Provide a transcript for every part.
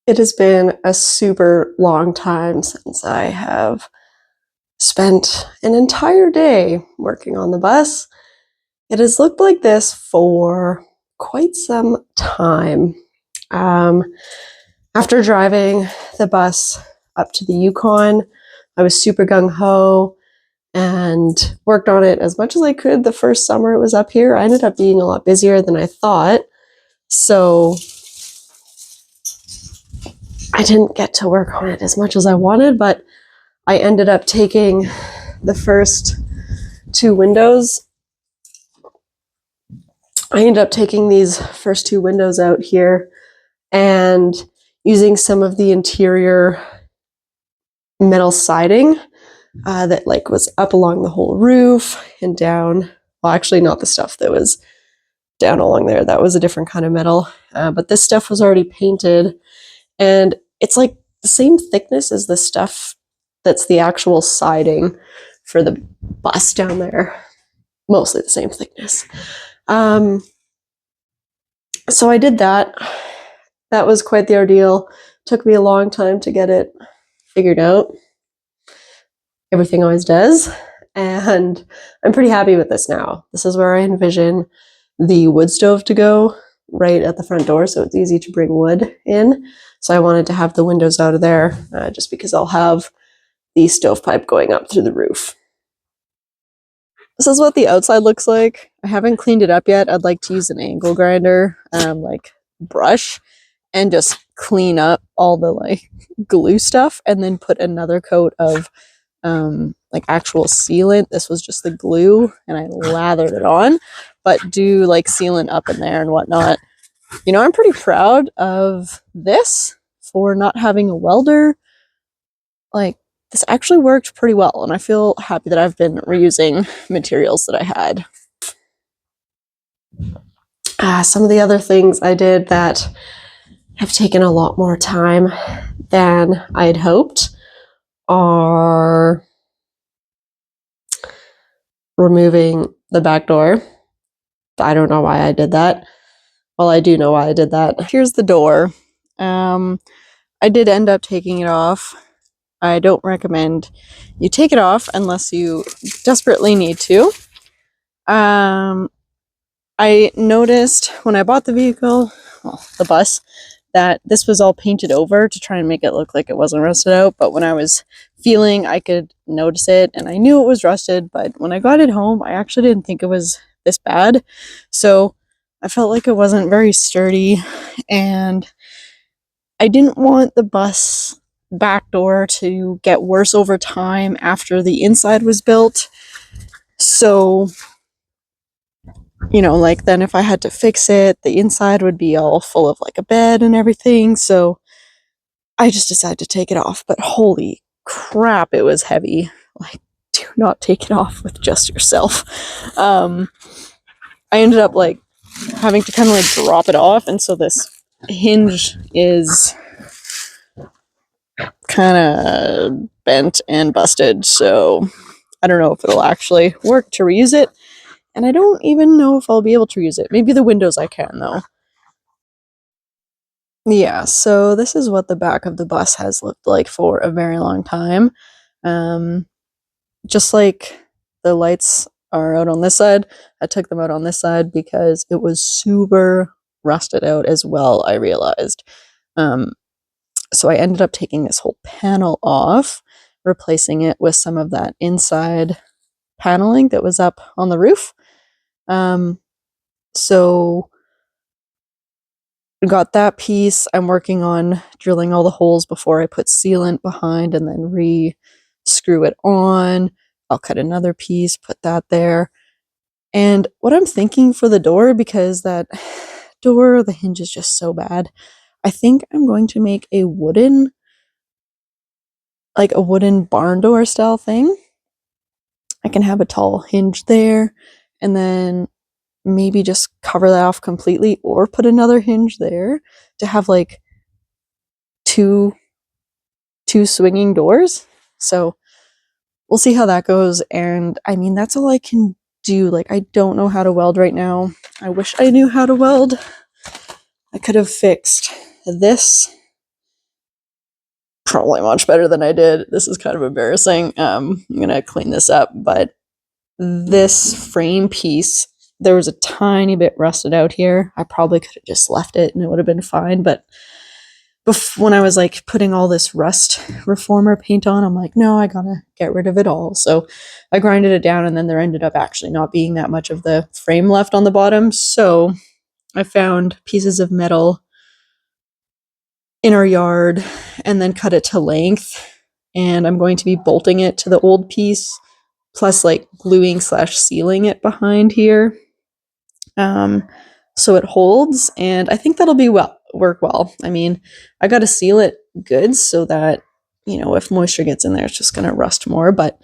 It has been a super long time since I have spent an entire day working on the bus. It has looked like this for quite some time. Um, After driving the bus up to the Yukon, I was super gung ho and worked on it as much as I could the first summer it was up here. I ended up being a lot busier than I thought. So I didn't get to work on it as much as I wanted, but I ended up taking the first two windows. I ended up taking these first two windows out here and using some of the interior metal siding that like was up along the whole roof and down. Well, actually, not the stuff that was down along there. That was a different kind of metal. But this stuff was already painted, and it's like the same thickness as the stuff that's the actual siding for the bus down there. Mostly the same thickness. So I did that. That was quite the ordeal. Took me a long time to get it figured out. Everything always does. And I'm pretty happy with this now. This is where I envision the wood stove to go, right at the front door, so it's easy to bring wood in. So I wanted to have the windows out of there, just because I'll have the stovepipe going up through the roof. This is what the outside looks like. I haven't cleaned it up yet. I'd like to use an angle grinder, like brush, and just clean up all the like glue stuff and then put another coat of like actual sealant. This was just the glue and I lathered it on, but do like sealant up in there and whatnot. You know, I'm pretty proud of this for not having a welder. Like, this actually worked pretty well, and I feel happy that I've been reusing materials that I had. Some of the other things I did that have taken a lot more time than I had hoped are removing the back door. I don't know why I did that. Well, I do know why I did that. Here's the door. I did end up taking it off. I don't recommend you take it off unless you desperately need to. I noticed when I bought the vehicle, well, the bus, that this was all painted over to try and make it look like it wasn't rusted out. But when I was feeling, I could notice it, and I knew it was rusted. But when I got it home, I actually didn't think it was this bad. So I felt like it wasn't very sturdy, and I didn't want the bus back door to get worse over time after the inside was built. So, you know, like then if I had to fix it, the inside would be all full of like a bed and everything. So I just decided to take it off. But holy crap, it was heavy. Like, do not take it off with just yourself. I ended up like having to kind of like drop it off, and so this hinge is kind of bent and busted, so I don't know if it'll actually work to reuse it, and I don't even know if I'll be able to reuse it. Maybe the windows I can, though. Yeah, so this is what the back of the bus has looked like for a very long time. Just like the lights are out on this side, I took them out on this side because it was super rusted out as well, I realized. So I ended up taking this whole panel off, replacing it with some of that inside paneling that was up on the roof. So got that piece. I'm working on drilling all the holes before I put sealant behind and then re-screw it on. I'll cut another piece, put that there. And what I'm thinking for the door, because that door, the hinge is just so bad, I think I'm going to make a wooden barn door style thing. I can have a tall hinge there and then maybe just cover that off completely or put another hinge there to have like two swinging doors. So we'll see how that goes. And I mean, that's all I can do. Like, I don't know how to weld right now. I wish I knew how to weld. I could have fixed this probably much better than I did. This is kind of embarrassing. I'm gonna clean this up, but this frame piece, there was a tiny bit rusted out here. I probably could have just left it and it would have been fine, but when I was like putting all this rust reformer paint on, I'm like, no, I gotta get rid of it all. So I grinded it down, and then there ended up actually not being that much of the frame left on the bottom. So I found pieces of metal in our yard and then cut it to length, and I'm going to be bolting it to the old piece, plus like gluing / sealing it behind here, so it holds, and I think that'll work well. I mean, I got to seal it good so that, you know, if moisture gets in there, it's just going to rust more. But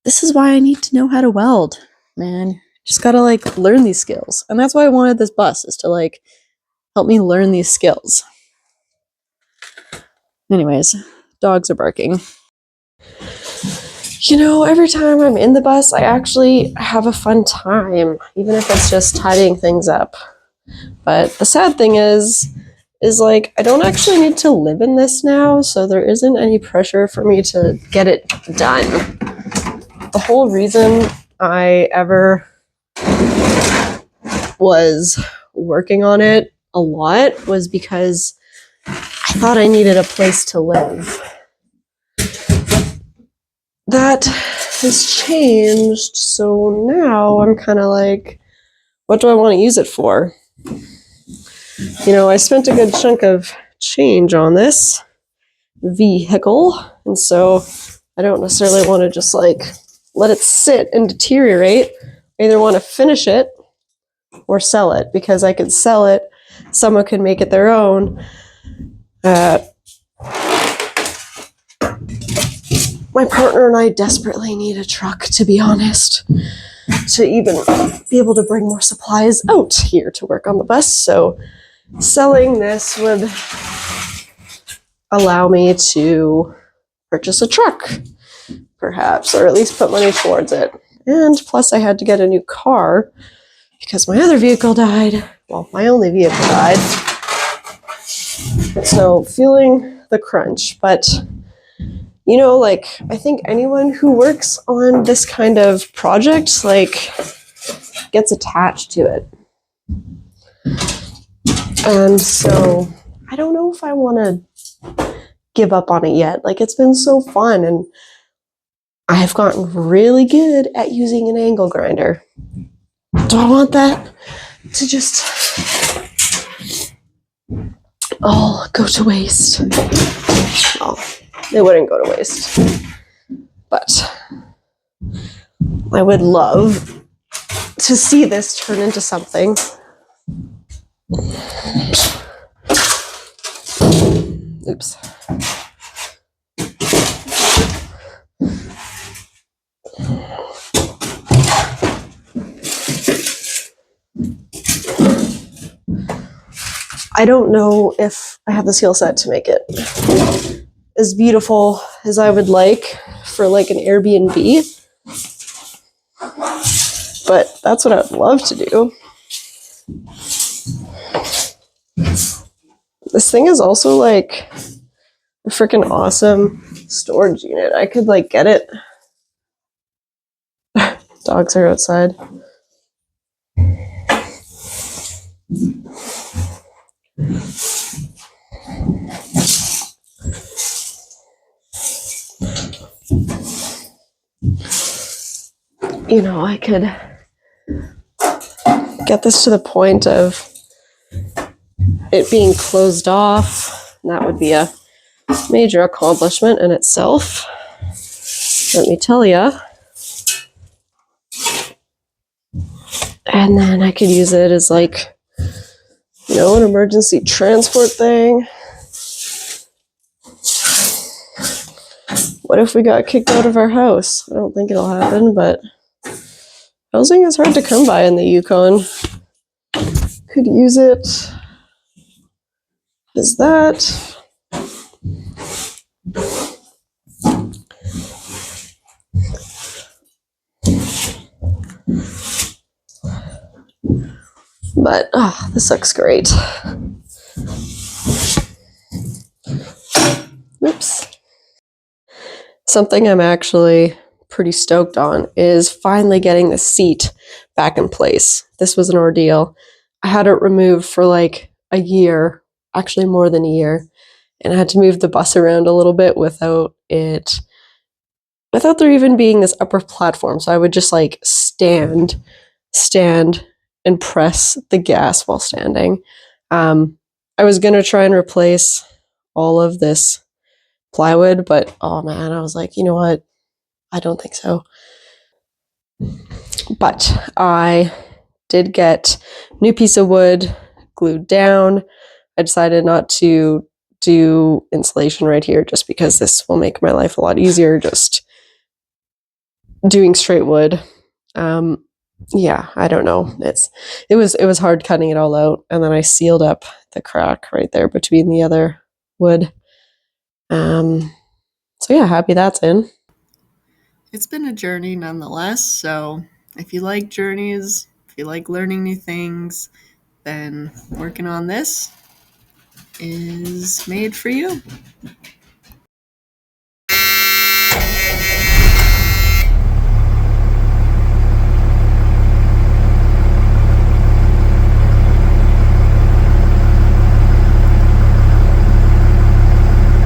this is why I need to know how to weld, man. Just got to like learn these skills, and that's why I wanted this bus, is to like help me learn these skills. Anyways, dogs are barking. You know, every time I'm in the bus, I actually have a fun time, even if it's just tidying things up. But the sad thing is like, I don't actually need to live in this now, so there isn't any pressure for me to get it done. The whole reason I ever was working on it a lot was because I thought I needed a place to live. That has changed, so now I'm kind of like, what do I want to use it for? You know, I spent a good chunk of change on this vehicle, and so I don't necessarily want to just like let it sit and deteriorate. I either want to finish it or sell it, because I could sell it, someone could make it their own. My partner and I desperately need a truck, to be honest, to even be able to bring more supplies out here to work on the bus. So selling this would allow me to purchase a truck, perhaps, or at least put money towards it. And plus I had to get a new car because my other vehicle died. Well, my only vehicle died. So feeling the crunch, but you know, like, I think anyone who works on this kind of project, like, gets attached to it. And so I don't know if I want to give up on it yet. Like, it's been so fun, and I have gotten really good at using an angle grinder. Do I want that to just all go to waste? Oh. It wouldn't go to waste, but I would love to see this turn into something. Oops. I don't know if I have the skill set to make it as beautiful as I would like for like an Airbnb, but that's what I would love to do. This thing is also like a freaking awesome storage unit. I could like get it. Dogs are outside. You know, I could get this to the point of it being closed off. And that would be a major accomplishment in itself, let me tell you. And then I could use it as like, you know, an emergency transport thing. What if we got kicked out of our house? I don't think it'll happen, but housing is hard to come by in the Yukon. Could use it as that. But, this looks great. Oops. Something I'm actually pretty stoked on is finally getting the seat back in place. This was an ordeal. I had it removed for like a year, actually more than a year, and I had to move the bus around a little bit without there even being this upper platform. So I would just like stand and press the gas while standing. I was gonna try and replace all of this plywood, but oh man, I was like, you know what? I don't think so. But I did get a new piece of wood glued down. I decided not to do insulation right here just because this will make my life a lot easier just doing straight wood. Yeah, I don't know. It was hard cutting it all out, and then I sealed up the crack right there between the other wood. So yeah, happy that's in. It's been a journey nonetheless, so if you like journeys, if you like learning new things, then working on this is made for you.